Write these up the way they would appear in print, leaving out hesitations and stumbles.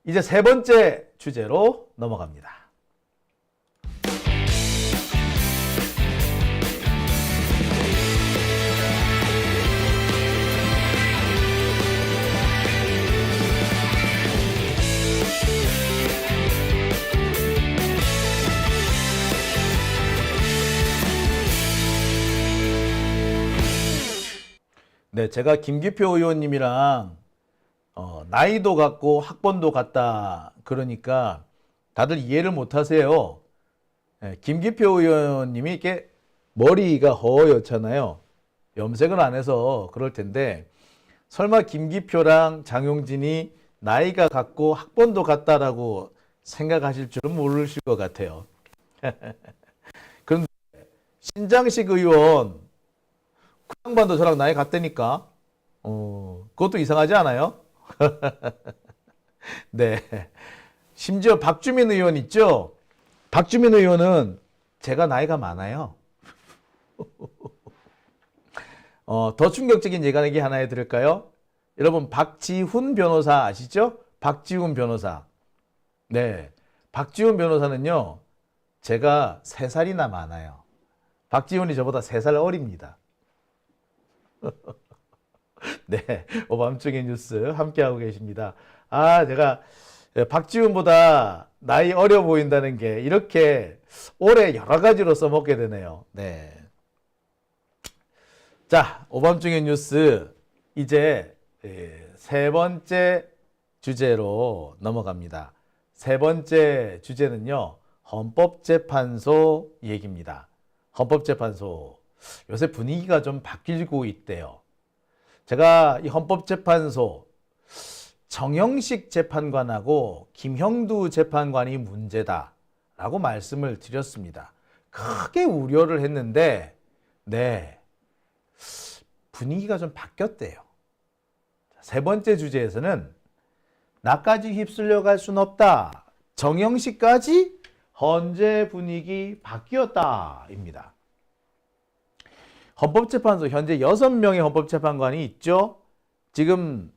이제 세 번째 주제로 넘어갑니다. 네, 제가 김기표 의원님이랑 나이도 같고 학번도 같다 그러니까 다들 이해를 못 하세요. 네, 김기표 의원님이 이렇게 머리가 허옇잖아요. 염색을 안 해서 그럴 텐데 설마 김기표랑 장용진이 나이가 같고 학번도 같다라고 생각하실 줄은 모르실 것 같아요. 그런데 신장식 의원 그 양반도 저랑 나이 같다니까. 그것도 이상하지 않아요? 네. 심지어 박주민 의원 있죠? 박주민 의원은 제가 나이가 많아요. 더 충격적인 얘기 하나 해드릴까요? 여러분, 박지훈 변호사 아시죠? 박지훈 변호사. 네. 박지훈 변호사는요, 제가 3살이나 많아요. 박지훈이 저보다 3살 어립니다. 네, 오밤중의 뉴스 함께하고 계십니다. 제가 박지훈보다 나이 어려 보인다는 게 이렇게 올해 여러 가지로 써먹게 되네요. 네. 자, 오밤중의 뉴스 이제 세 번째 주제로 넘어갑니다. 세 번째 주제는요, 헌법재판소 얘기입니다. 헌법재판소. 요새 분위기가 좀 바뀌고 있대요. 제가 이 헌법재판소 정영식 재판관하고 김형두 재판관이 문제다라고 말씀을 드렸습니다. 크게 우려를 했는데 네, 분위기가 좀 바뀌었대요. 세 번째 주제에서는 나까지 휩쓸려 갈 순 없다. 정영식까지 헌재 분위기 바뀌었다입니다. 헌법재판소 현재 6명의 헌법재판관이 있죠. 지금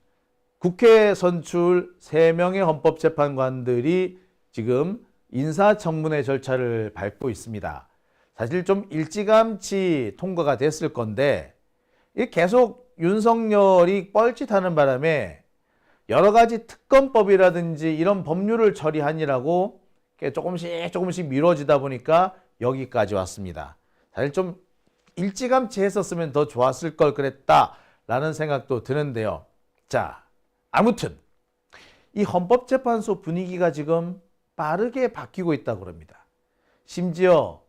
국회 선출 3명의 헌법재판관들이 지금 인사청문회 절차를 밟고 있습니다. 사실 좀 일찌감치 통과가 됐을 건데 계속 윤석열이 뻘짓하는 바람에 여러 가지 특검법이라든지 이런 법률을 처리하느라고 조금씩 미뤄지다 보니까 여기까지 왔습니다. 사실 좀 일찌감치 했었으면 더 좋았을 걸 그랬다라는 생각도 드는데요. 자, 아무튼 이 헌법재판소 분위기가 지금 빠르게 바뀌고 있다고 합니다. 심지어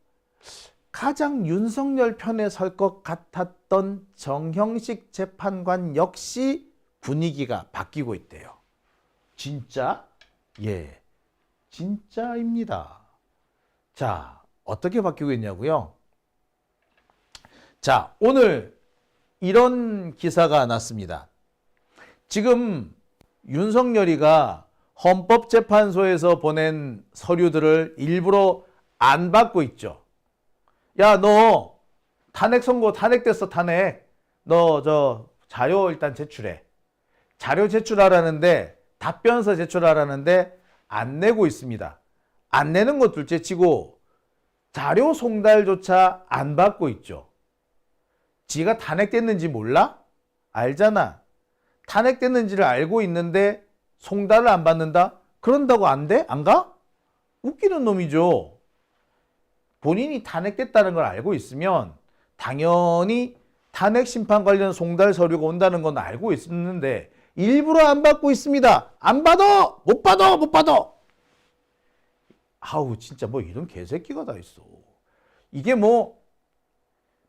가장 윤석열 편에 설 것 같았던 정형식 재판관 역시 분위기가 바뀌고 있대요. 진짜? 예, 진짜입니다. 자, 어떻게 바뀌고 있냐고요? 자, 오늘 이런 기사가 났습니다. 지금 윤석열이가 헌법재판소에서 보낸 서류들을 일부러 안 받고 있죠. 야, 너 탄핵 선고 탄핵됐어, 탄핵. 너 자료 일단 제출해. 자료 제출하라는데 답변서 제출하라는데 안 내고 있습니다. 안 내는 것 둘째치고 자료 송달조차 안 받고 있죠. 지가 탄핵됐는지 몰라? 알잖아. 탄핵됐는지를 알고 있는데 송달을 안 받는다? 그런다고 안 돼? 안 가? 웃기는 놈이죠. 본인이 탄핵됐다는 걸 알고 있으면 당연히 탄핵 심판 관련 송달 서류가 온다는 건 알고 있었는데 일부러 안 받고 있습니다. 안 받아! 못 받아! 못 받아! 아우, 진짜 뭐 이런 개새끼가 다 있어. 이게 뭐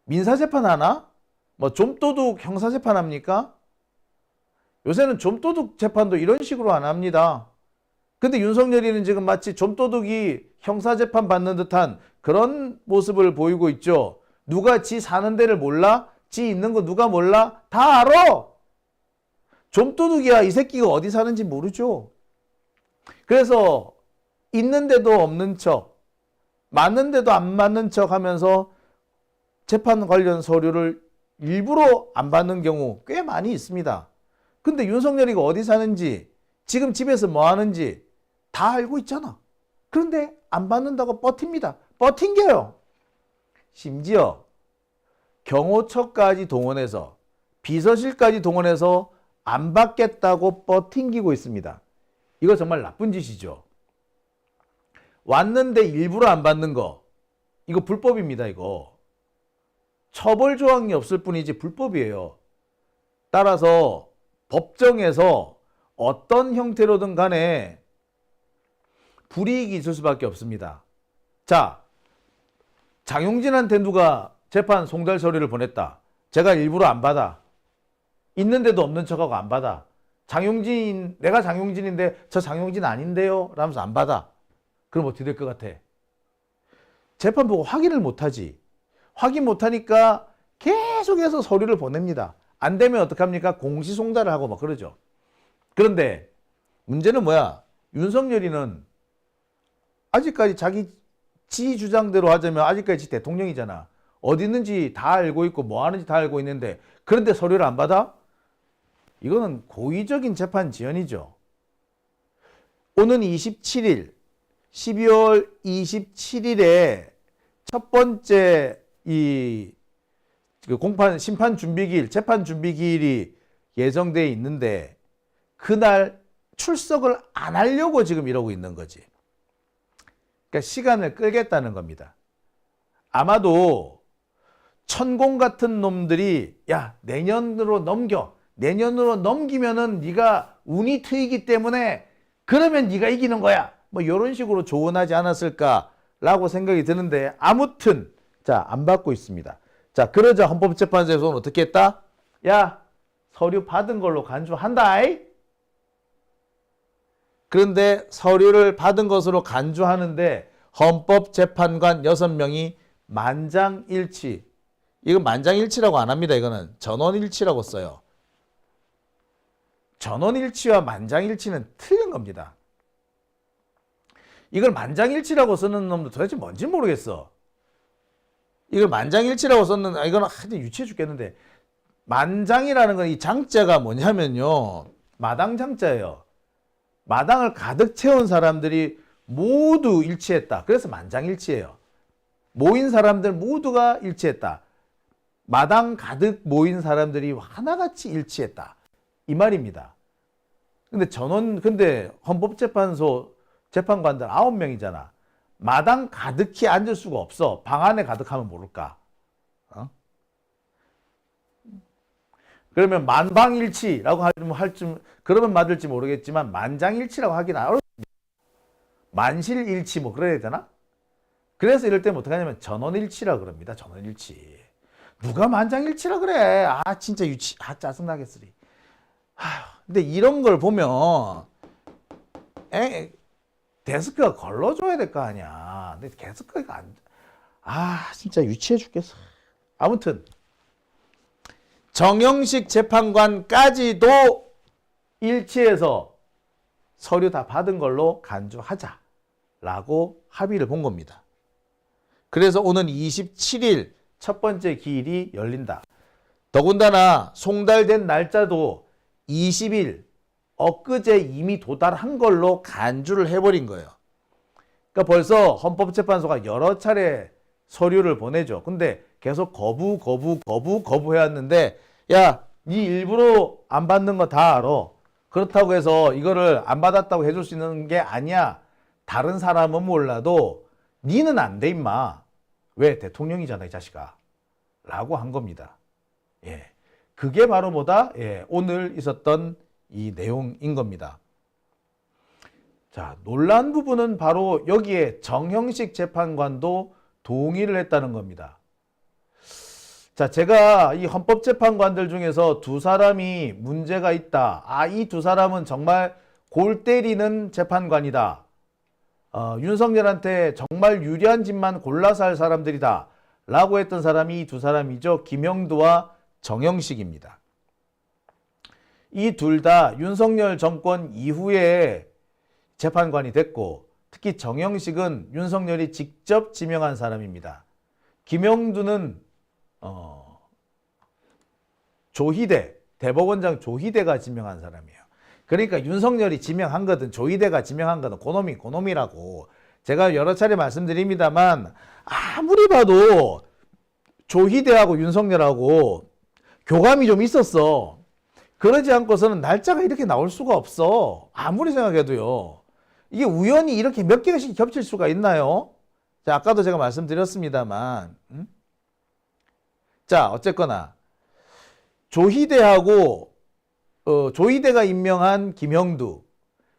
민사재판 하나? 뭐 좀도둑 형사재판 합니까? 요새는 좀도둑 재판도 이런 식으로 안 합니다. 근데 윤석열이는 지금 마치 좀도둑이 형사재판 받는 듯한 그런 모습을 보이고 있죠. 누가 지 사는 데를 몰라? 지 있는 거 누가 몰라? 다 알아! 좀도둑이야. 이 새끼가 어디 사는지 모르죠. 그래서 있는데도 없는 척, 맞는데도 안 맞는 척 하면서 재판 관련 서류를 일부러 안 받는 경우 꽤 많이 있습니다. 근데 윤석열이가 어디 사는지 지금 집에서 뭐 하는지 다 알고 있잖아. 그런데 안 받는다고 버팁니다. 버틴겨요. 심지어 경호처까지 동원해서 비서실까지 동원해서 안 받겠다고 버팅기고 있습니다. 이거 정말 나쁜 짓이죠. 왔는데 일부러 안 받는 거, 이거 불법입니다. 이거 처벌 조항이 없을 뿐이지 불법이에요. 따라서 법정에서 어떤 형태로든 간에 불이익이 있을 수밖에 없습니다. 자, 장용진한테 누가 재판 송달 서류를 보냈다. 제가 일부러 안 받아. 있는데도 없는 척하고 안 받아. 내가 장용진인데 저 장용진 아닌데요? 라면서 안 받아. 그럼 어떻게 될 것 같아? 재판 보고 확인을 못하지. 확인 못하니까 계속해서 서류를 보냅니다. 안 되면 어떡합니까? 공시송달을 하고 막 그러죠. 그런데 문제는 뭐야? 윤석열이는 아직까지 지 주장대로 하자면 아직까지 대통령이잖아. 어디 있는지 다 알고 있고 뭐 하는지 다 알고 있는데 그런데 서류를 안 받아? 이거는 고의적인 재판 지연이죠. 오는 27일 12월 27일에 첫 번째 공판 심판 준비기일, 재판 준비기일이 예정돼 있는데 그날 출석을 안 하려고 지금 이러고 있는 거지. 그러니까 시간을 끌겠다는 겁니다. 아마도 천공 같은 놈들이 야 내년으로 넘겨. 내년으로 넘기면은 네가 운이 트이기 때문에 그러면 네가 이기는 거야. 뭐 이런 식으로 조언하지 않았을까라고 생각이 드는데 아무튼 자, 안 받고 있습니다. 자, 그러자 헌법재판소에서는 어떻게 했다? 야, 서류 받은 걸로 간주한다. 그런데 서류를 받은 것으로 간주하는데 헌법재판관 6명이 만장일치. 이건 만장일치라고 안 합니다. 이거는 전원일치라고 써요. 전원일치와 만장일치는 틀린 겁니다. 이걸 만장일치라고 쓰는 놈도 도대체 뭔지 모르겠어. 이걸 만장일치라고 썼는, 이거는 하여튼 유치해 죽겠는데. 만장이라는 건 이 장자가 뭐냐면요. 마당장자예요. 마당을 가득 채운 사람들이 모두 일치했다. 그래서 만장일치예요. 모인 사람들 모두가 일치했다. 마당 가득 모인 사람들이 하나같이 일치했다. 이 말입니다. 근데 헌법재판소 재판관들 9명이잖아. 마당 가득히 앉을 수가 없어. 방 안에 가득하면 모를까. 그러면 만방일치라고 그러면 맞을지 모르겠지만 만장일치라고 하기는 어렵습니다. 만실일치 뭐 그래야 되나? 그래서 이럴 때는 어떻게 하냐면 전원일치라 그럽니다. 전원일치. 누가 만장일치라 그래. 아 진짜 짜증나겠으리. 근데 이런 걸 보면 데스크가 걸러줘야 될 거 아니야. 근데 데스크가 진짜 유치해 죽겠어. 아무튼 정영식 재판관까지도 일치해서 서류 다 받은 걸로 간주하자라고 합의를 본 겁니다. 그래서 오는 27일 첫 번째 기일이 열린다. 더군다나 송달된 날짜도 20일 엊그제 이미 도달한 걸로 간주를 해버린 거예요. 그러니까 벌써 헌법재판소가 여러 차례 서류를 보내죠. 근데 계속 거부해왔는데 야, 네 일부러 안 받는 거 다 알아. 그렇다고 해서 이거를 안 받았다고 해줄 수 있는 게 아니야. 다른 사람은 몰라도 니는 안 돼 임마. 왜? 대통령이잖아 이 자식아. 라고 한 겁니다. 예, 그게 바로 오늘 있었던 이 내용인 겁니다. 자, 논란 부분은 바로 여기에 정형식 재판관도 동의를 했다는 겁니다. 자, 제가 이 헌법재판관들 중에서 두 사람이 문제가 있다. 이 두 사람은 정말 골 때리는 재판관이다. 윤석열한테 정말 유리한 짓만 골라서 할 사람들이다. 라고 했던 사람이 이 두 사람이죠. 김영두와 정형식입니다. 이 둘 다 윤석열 정권 이후에 재판관이 됐고 특히 정형식은 윤석열이 직접 지명한 사람입니다. 김영두는 대법원장 조희대가 지명한 사람이에요. 그러니까 윤석열이 지명한 거든 조희대가 지명한 거든 그놈이 그놈이라고 제가 여러 차례 말씀드립니다만 아무리 봐도 조희대하고 윤석열하고 교감이 좀 있었어. 그러지 않고서는 날짜가 이렇게 나올 수가 없어. 아무리 생각해도요. 이게 우연히 이렇게 몇 개씩 겹칠 수가 있나요? 자, 아까도 제가 말씀드렸습니다만. 자, 어쨌거나 조희대하고 조희대가 임명한 김형두,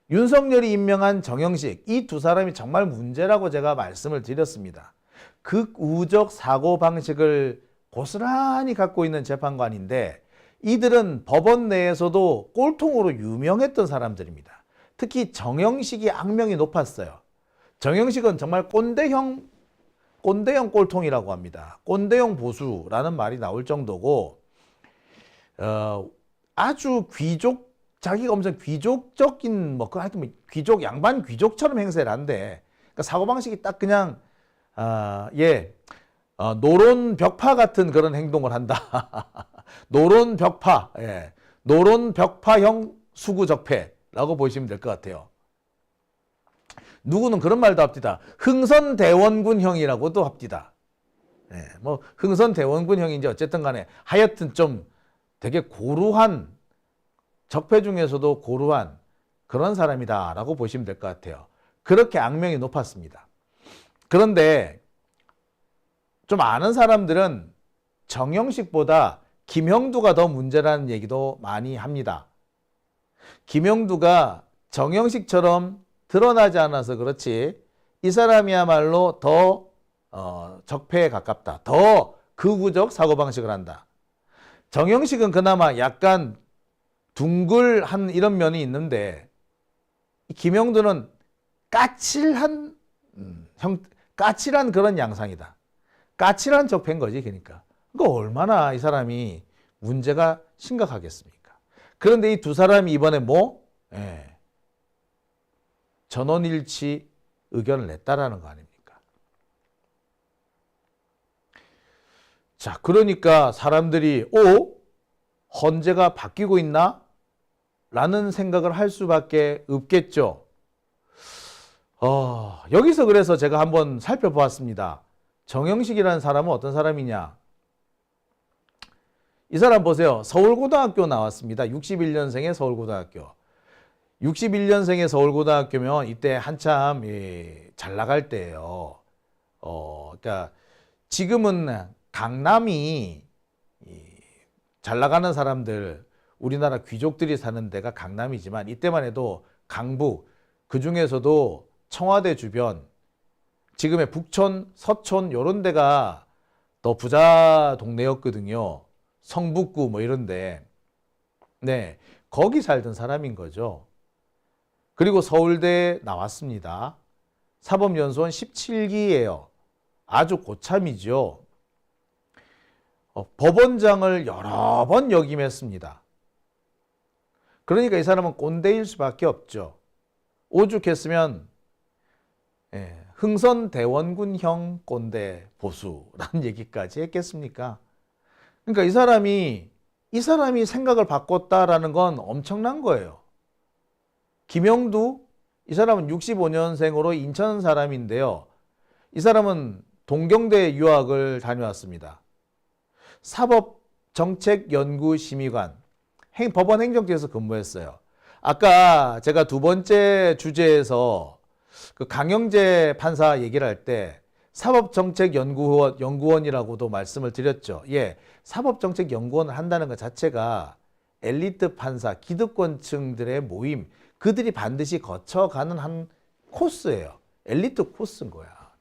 윤석열이 임명한 정영식 이 두 사람이 정말 문제라고 제가 말씀을 드렸습니다. 극우적 사고방식을 고스란히 갖고 있는 재판관인데 이들은 법원 내에서도 꼴통으로 유명했던 사람들입니다. 특히 정영식이 악명이 높았어요. 정영식은 정말 꼰대형 꼴통이라고 합니다. 꼰대형 보수라는 말이 나올 정도고 아주 자기가 엄청 귀족적인 하여튼 귀족 양반 귀족처럼 행세를 한대. 그러니까 사고방식이 딱 그냥 노론 벽파 같은 그런 행동을 한다. 노론 벽파, 노론 벽파형 수구적패라고 보시면 될 것 같아요. 누구는 그런 말도 합디다. 흥선대원군형이라고도 합디다. 흥선대원군형인지 어쨌든 간에 하여튼 좀 되게 고루한 적폐 중에서도 고루한 그런 사람이다라고 보시면 될 것 같아요. 그렇게 악명이 높았습니다. 그런데 좀 아는 사람들은 정영식보다 김형두가 더 문제라는 얘기도 많이 합니다. 김형두가 정영식처럼 드러나지 않아서 그렇지 이 사람이야말로 더 적폐에 가깝다. 더 극우적 사고방식을 한다. 정영식은 그나마 약간 둥글한 이런 면이 있는데 김형두는 까칠한 그런 양상이다. 까칠한 적폐인 거지. 그러니까 얼마나 이 사람이 문제가 심각하겠습니까? 그런데 이 두 사람이 이번에 전원일치 의견을 냈다라는 거 아닙니까? 자, 그러니까 사람들이 헌재가 바뀌고 있나? 라는 생각을 할 수밖에 없겠죠. 여기서 그래서 제가 한번 살펴보았습니다. 정영식이라는 사람은 어떤 사람이냐? 이 사람 보세요. 서울고등학교 나왔습니다. 61년생의 서울고등학교. 61년생의 서울고등학교면 이때 한참 잘 나갈 때예요. 그러니까 지금은 강남이 잘 나가는 사람들, 우리나라 귀족들이 사는 데가 강남이지만 이때만 해도 강북, 그 중에서도 청와대 주변, 지금의 북촌, 서촌 이런 데가 더 부자 동네였거든요. 성북구 이런데. 네, 거기 살던 사람인 거죠. 그리고 서울대에 나왔습니다. 사법연수원 17기예요. 아주 고참이죠. 법원장을 여러 번 역임했습니다. 그러니까 이 사람은 꼰대일 수밖에 없죠. 오죽했으면 흥선대원군형 꼰대 보수라는 얘기까지 했겠습니까? 그러니까 이 사람이 생각을 바꿨다라는 건 엄청난 거예요. 김형두, 이 사람은 65년생으로 인천 사람인데요. 이 사람은 동경대 유학을 다녀왔습니다. 사법정책연구심의관, 법원행정처에서 근무했어요. 아까 제가 두 번째 주제에서 그 강영재 판사 얘기를 할 때 사법정책연구원이라고도 말씀을 드렸죠. 사법정책연구원을 한다는 것 자체가 엘리트 판사, 기득권층들의 모임, 그들이 반드시 거쳐가는 한 코스예요. 엘리트 코스인 거야.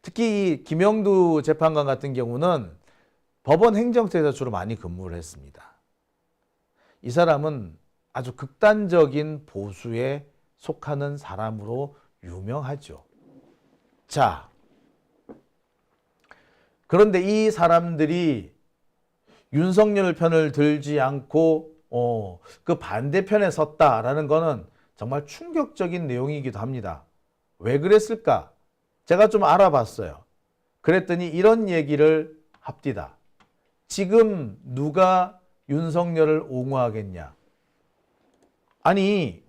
특히 김형두 재판관 같은 경우는 법원 행정처에서 주로 많이 근무를 했습니다. 이 사람은 아주 극단적인 보수에 속하는 사람으로 유명하죠. 자, 그런데 이 사람들이 윤석열 편을 들지 않고 그 반대편에 섰다라는 거는 정말 충격적인 내용이기도 합니다. 왜 그랬을까? 제가 좀 알아봤어요. 그랬더니 이런 얘기를 합디다. 지금 누가 윤석열을 옹호하겠냐? 아니,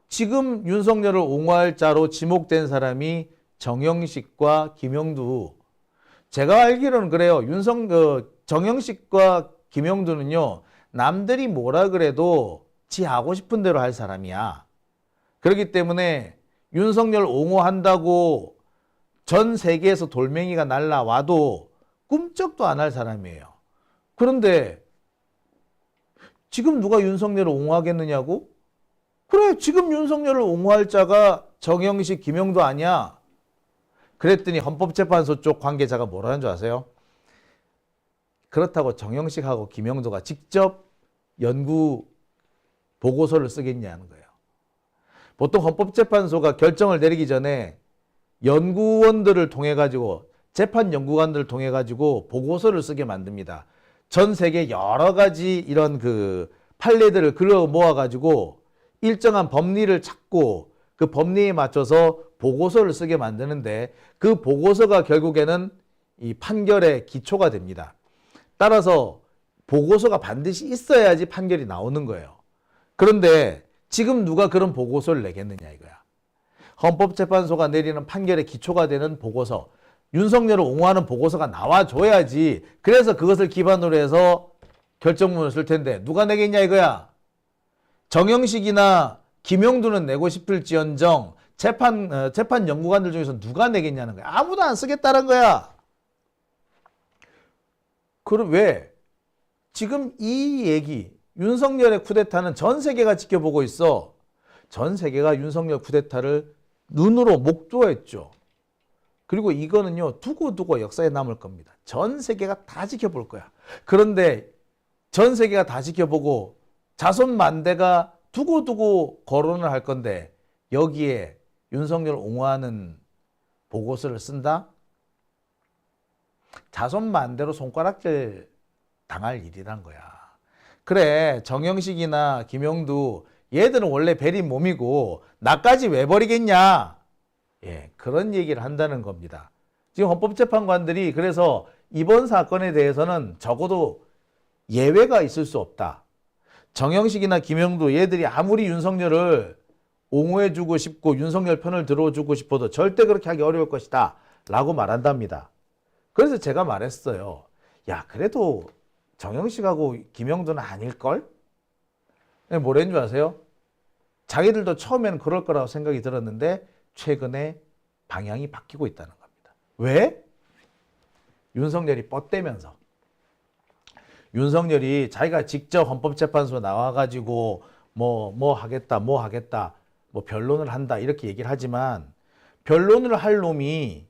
지금 윤석열을 옹호할 자로 지목된 사람이 정영식과 김영두. 제가 알기로는 그래요. 정영식과 김영두는요, 남들이 뭐라 그래도 지 하고 싶은 대로 할 사람이야. 그렇기 때문에 윤석열 옹호한다고 전 세계에서 돌멩이가 날라와도 꿈쩍도 안 할 사람이에요. 그런데 지금 누가 윤석열을 옹호하겠느냐고? 그래, 지금 윤석열을 옹호할 자가 정영식, 김영두 아니야? 그랬더니 헌법재판소 쪽 관계자가 뭐라는 줄 아세요? 그렇다고 정영식하고 김영두가 직접 연구 보고서를 쓰겠냐는 거예요. 보통 헌법재판소가 결정을 내리기 전에 연구원들을 통해 가지고, 재판 연구관들을 통해 가지고 보고서를 쓰게 만듭니다. 전 세계 여러 가지 이런 그 판례들을 끌어 모아 가지고 일정한 법리를 찾고 그 법리에 맞춰서 보고서를 쓰게 만드는데, 그 보고서가 결국에는 이 판결의 기초가 됩니다. 따라서 보고서가 반드시 있어야지 판결이 나오는 거예요. 그런데 지금 누가 그런 보고서를 내겠느냐 이거야. 헌법재판소가 내리는 판결의 기초가 되는 보고서, 윤석열을 옹호하는 보고서가 나와줘야지. 그래서 그것을 기반으로 해서 결정문을 쓸 텐데 누가 내겠냐 이거야. 정영식이나 김영두는 내고 싶을지언정 재판 연구관들 중에서 누가 내겠냐는 거야. 아무도 안 쓰겠다는 거야. 그럼 왜? 지금 이 얘기, 윤석열의 쿠데타는 전 세계가 지켜보고 있어. 전 세계가 윤석열 쿠데타를 눈으로 목도했죠. 그리고 이거는요, 두고두고 역사에 남을 겁니다. 전 세계가 다 지켜볼 거야. 그런데 전 세계가 다 지켜보고 자손 만대가 두고두고 거론을 할 건데 여기에 윤석열 옹호하는 보고서를 쓴다? 자손 만대로 손가락질 당할 일이란 거야. 그래, 정영식이나 김영두 얘들은 원래 베린 몸이고 나까지 왜 버리겠냐? 예, 그런 얘기를 한다는 겁니다. 지금 헌법재판관들이 그래서 이번 사건에 대해서는 적어도 예외가 있을 수 없다. 정영식이나 김영두 얘들이 아무리 윤석열을 옹호해주고 싶고 윤석열 편을 들어주고 싶어도 절대 그렇게 하기 어려울 것이다 라고 말한답니다. 그래서 제가 말했어요. 야, 그래도 정영식하고 김영두는 아닐걸? 뭐라는 줄 아세요? 자기들도 처음에는 그럴 거라고 생각이 들었는데 최근에 방향이 바뀌고 있다는 겁니다. 왜? 윤석열이 뻗대면서. 윤석열이 자기가 직접 헌법재판소 나와가지고 뭐 하겠다, 뭐 변론을 한다 이렇게 얘기를 하지만 변론을 할 놈이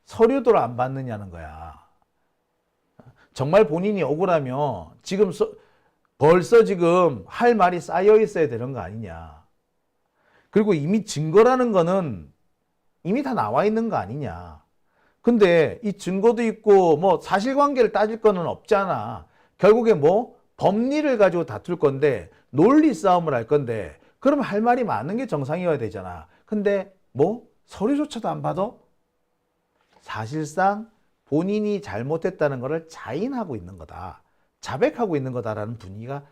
서류도를 안 받느냐는 거야. 정말 본인이 억울하면 지금 벌써 지금 할 말이 쌓여 있어야 되는 거 아니냐. 그리고 이미 증거라는 거는 이미 다 나와 있는 거 아니냐. 근데 이 증거도 있고 뭐 사실관계를 따질 거는 없잖아. 결국에 뭐 법리를 가지고 다툴 건데 논리 싸움을 할 건데 그럼 할 말이 많은 게 정상이어야 되잖아. 근데 뭐 서류조차도 안 받아? 사실상 본인이 잘못했다는 것을 자인하고 있는 거다. 자백하고 있는 거다라는 분위기가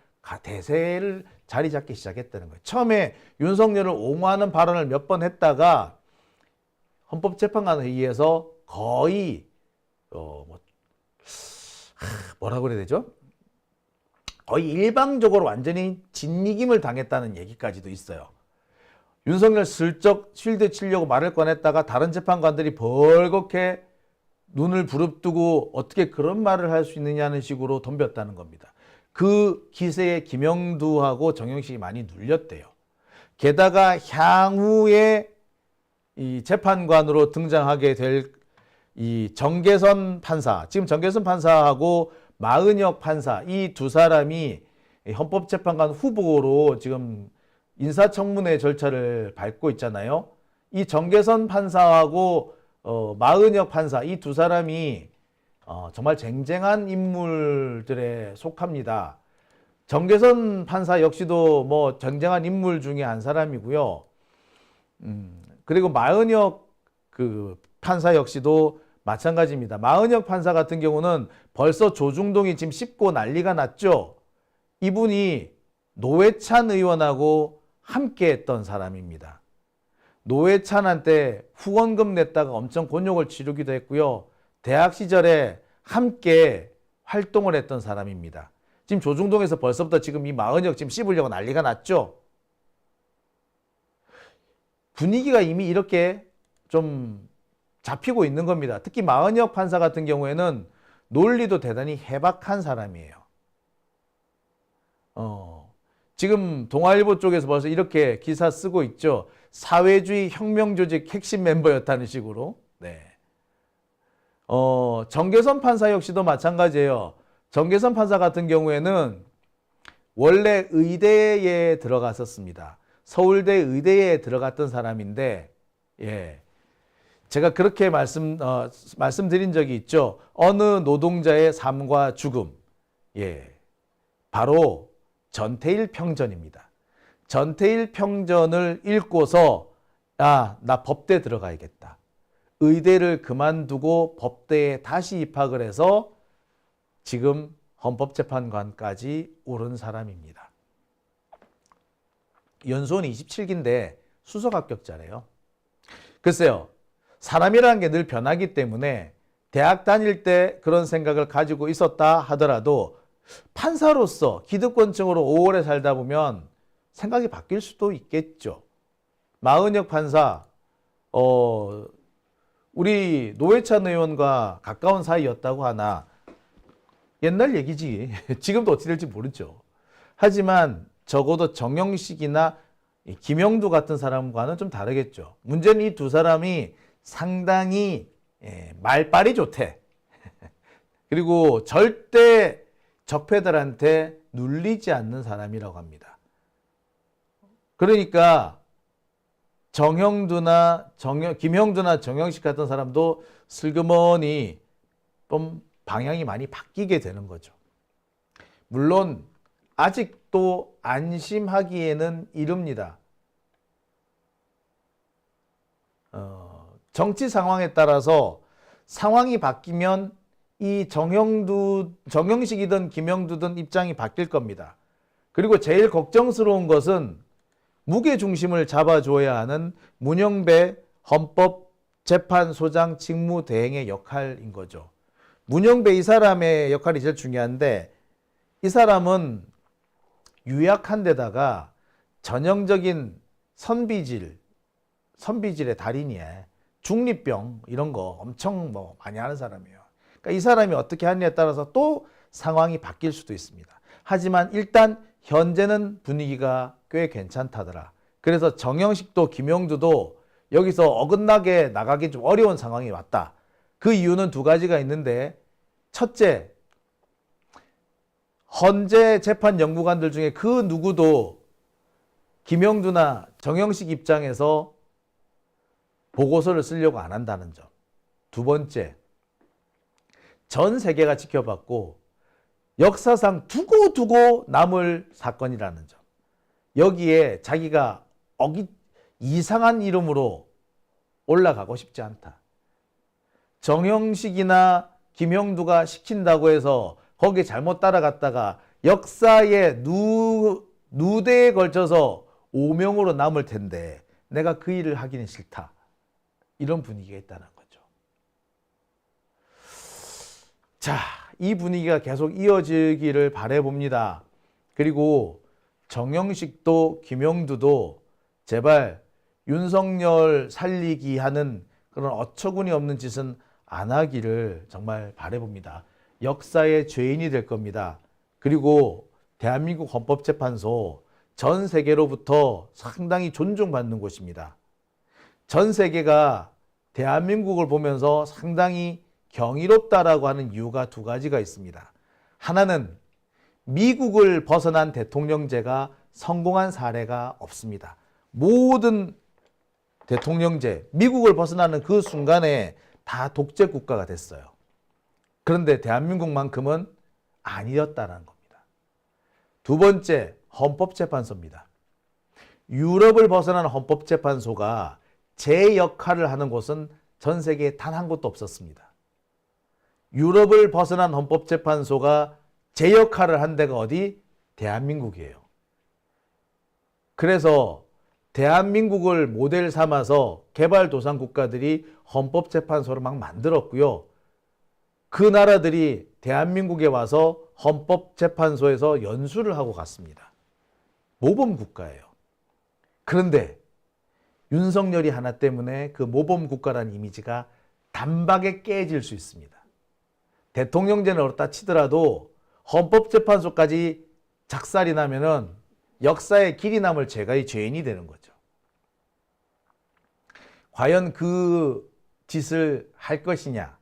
대세를 자리 잡기 시작했다는 거예요. 처음에 윤석열을 옹호하는 발언을 몇 번 했다가 헌법재판관 회의에서 거의 뭐라고 그래야 되죠? 거의 일방적으로 완전히 진이김을 당했다는 얘기까지도 있어요. 윤석열 슬쩍 쉴드 치려고 말을 꺼냈다가 다른 재판관들이 벌겋게 눈을 부릅뜨고 어떻게 그런 말을 할 수 있느냐는 식으로 덤볐다는 겁니다. 그 기세에 김영두하고 정영식이 많이 눌렸대요. 게다가 향후에 이 재판관으로 등장하게 될 이 정계선 판사, 지금 정계선 판사하고 마은혁 판사 이 두 사람이 헌법재판관 후보로 지금 인사청문회 절차를 밟고 있잖아요. 이 정계선 판사하고 마은혁 판사 이 두 사람이 정말 쟁쟁한 인물들에 속합니다. 정계선 판사 역시도 뭐 쟁쟁한 인물 중에 한 사람이고요. 그리고 마은혁 그 판사 역시도 마찬가지입니다. 마은혁 판사 같은 경우는 벌써 조중동이 지금 씹고 난리가 났죠. 이분이 노회찬 의원하고 함께 했던 사람입니다. 노회찬한테 후원금 냈다가 엄청 곤욕을 치르기도 했고요. 대학 시절에 함께 활동을 했던 사람입니다. 지금 조중동에서 벌써부터 지금 이 마은혁 지금 씹으려고 난리가 났죠. 분위기가 이미 이렇게 좀 잡히고 있는 겁니다. 특히 마은혁 판사 같은 경우에는 논리도 대단히 해박한 사람이에요. 지금 동아일보 쪽에서 벌써 이렇게 기사 쓰고 있죠. 사회주의 혁명조직 핵심 멤버였다는 식으로. 네. 정계선 판사 역시도 마찬가지예요. 정계선 판사 같은 경우에는 원래 의대에 들어갔었습니다. 서울대 의대에 들어갔던 사람인데, 예. 제가 그렇게 말씀드린 적이 있죠. 어느 노동자의 삶과 죽음. 예. 바로 전태일 평전입니다. 전태일 평전을 읽고서, 나 법대 들어가야겠다. 의대를 그만두고 법대에 다시 입학을 해서 지금 헌법재판관까지 오른 사람입니다. 연수원 27기인데 수석 합격자래요. 글쎄요. 사람이라는 게 늘 변하기 때문에 대학 다닐 때 그런 생각을 가지고 있었다 하더라도 판사로서 기득권층으로 오래 살다 보면 생각이 바뀔 수도 있겠죠. 마은혁 판사, 우리 노회찬 의원과 가까운 사이였다고 하나 옛날 얘기지. 지금도 어떻게 될지 모르죠. 하지만 적어도 정영식이나 김영두 같은 사람과는 좀 다르겠죠. 문제는 이 두 사람이 상당히 말빨이 좋대. 그리고 절대 적폐들한테 눌리지 않는 사람이라고 합니다. 그러니까 김형두나 정영식 같은 사람도 슬그머니 좀 방향이 많이 바뀌게 되는 거죠. 물론 아직도 안심하기에는 이릅니다. 정치 상황에 따라서 상황이 바뀌면 이 정영식이든 김영두든 입장이 바뀔 겁니다. 그리고 제일 걱정스러운 것은 무게중심을 잡아줘야 하는 문영배 헌법재판소장 직무대행의 역할인 거죠. 문영배 이 사람의 역할이 제일 중요한데 이 사람은 유약한 데다가 전형적인 선비질의 달인이에요. 중립병 이런 거 엄청 많이 하는 사람이에요. 그러니까 이 사람이 어떻게 하느냐에 따라서 또 상황이 바뀔 수도 있습니다. 하지만 일단 현재는 분위기가 꽤 괜찮다더라. 그래서 정영식도 김영두도 여기서 어긋나게 나가기 좀 어려운 상황이 왔다. 그 이유는 두 가지가 있는데 첫째, 헌재 재판 연구관들 중에 그 누구도 김영두나 정영식 입장에서 보고서를 쓰려고 안 한다는 점. 두 번째, 전 세계가 지켜봤고 역사상 두고두고 남을 사건이라는 점. 여기에 자기가 이상한 이름으로 올라가고 싶지 않다. 정영식이나 김영두가 시킨다고 해서 거기에 잘못 따라갔다가 역사의 누대에 걸쳐서 오명으로 남을 텐데 내가 그 일을 하기는 싫다. 이런 분위기가 있다는 거죠. 자, 이 분위기가 계속 이어지기를 바라봅니다. 그리고 정영식도 김영두도 제발 윤석열 살리기 하는 그런 어처구니 없는 짓은 안 하기를 정말 바라봅니다. 역사의 죄인이 될 겁니다. 그리고 대한민국 헌법재판소 전 세계로부터 상당히 존중받는 곳입니다. 전 세계가 대한민국을 보면서 상당히 경이롭다라고 하는 이유가 두 가지가 있습니다. 하나는 미국을 벗어난 대통령제가 성공한 사례가 없습니다. 모든 대통령제, 미국을 벗어나는 그 순간에 다 독재 국가가 됐어요. 그런데 대한민국만큼은 아니었다는 겁니다. 두 번째, 헌법재판소입니다. 유럽을 벗어난 헌법재판소가 제 역할을 하는 곳은 전 세계에 단 한 곳도 없었습니다. 유럽을 벗어난 헌법재판소가 제 역할을 한 데가 어디? 대한민국이에요. 그래서 대한민국을 모델 삼아서 개발도상 국가들이 헌법재판소를 막 만들었고요. 그 나라들이 대한민국에 와서 헌법재판소에서 연수를 하고 갔습니다. 모범 국가예요. 그런데 윤석열이 하나 때문에 그 모범 국가라는 이미지가 단박에 깨질 수 있습니다. 대통령제는 어렵다 치더라도 헌법재판소까지 작살이 나면은 역사에 길이 남을 제가 죄인이 되는 거죠. 과연 그 짓을 할 것이냐?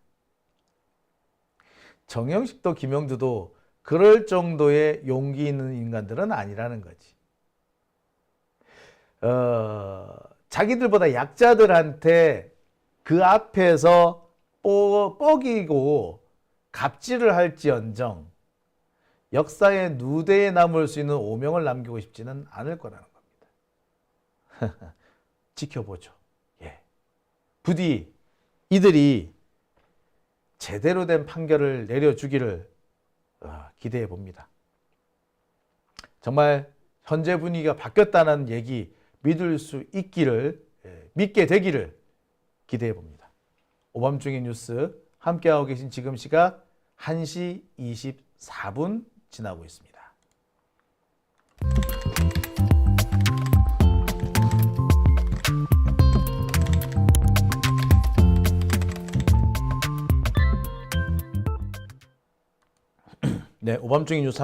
정영식도 김영두도 그럴 정도의 용기 있는 인간들은 아니라는 거지. 자기들보다 약자들한테 그 앞에서 뻐기고 갑질을 할지언정 역사의 누대에 남을 수 있는 오명을 남기고 싶지는 않을 거라는 겁니다. 지켜보죠. 예. 부디 이들이 제대로 된 판결을 내려주기를 기대해 봅니다. 정말 현재 분위기가 바뀌었다는 얘기 믿을 수 있기를, 믿게 되기를 기대해 봅니다. 오밤중의 뉴스 함께하고 계신 지금 시각 1시 24분 지나고 있습니다. 네, 오밤중의 뉴스